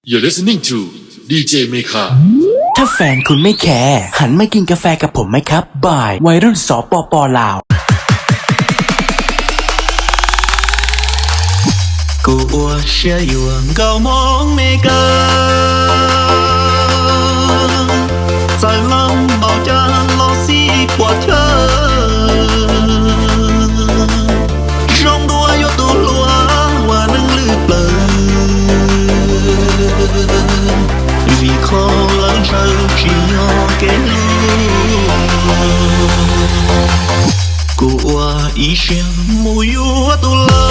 You're listening to DJ Meka ถ้าแฟนคุณไม่แคร์หันมากินกาแฟกับผมไหมครับบ่ายวัยรุ่นสปป.ลาว故事永高梦没个，在浪毛家老西过车，中多有多罗我能ลือเปล่าvì khó lắng sâu chỉ nhỏ cái của ý xem mùi yêu tu la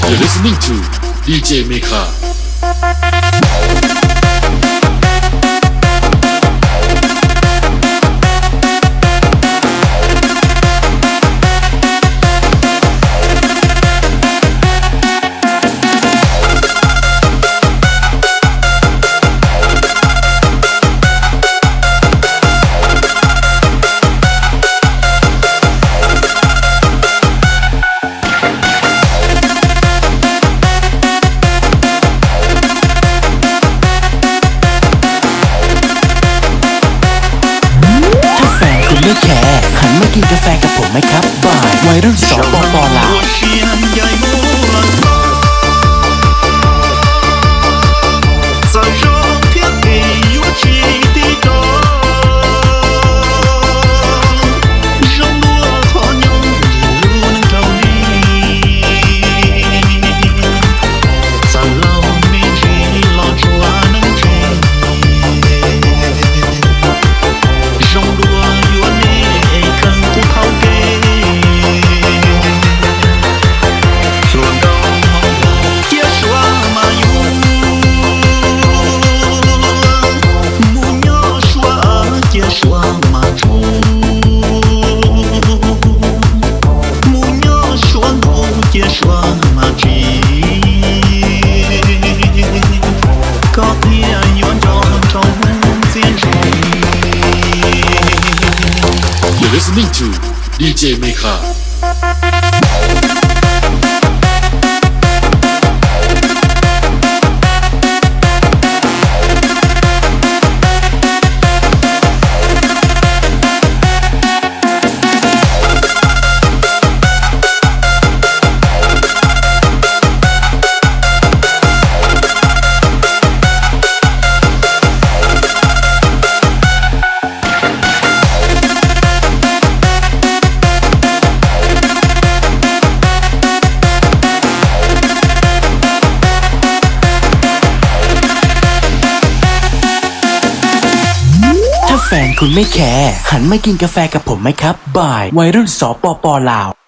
You're listening to DJ Mekaไม่แคร์หันมากินกาแฟกับผมไหมครับบ่ายวัยรุ่นสปป.ลาวYou're listening to DJ Mekaถ้าแฟนคุณไม่แคร์หันมากินกาแฟกับผมไหมครับบ่ายวัยรุ่นสปป.ลาว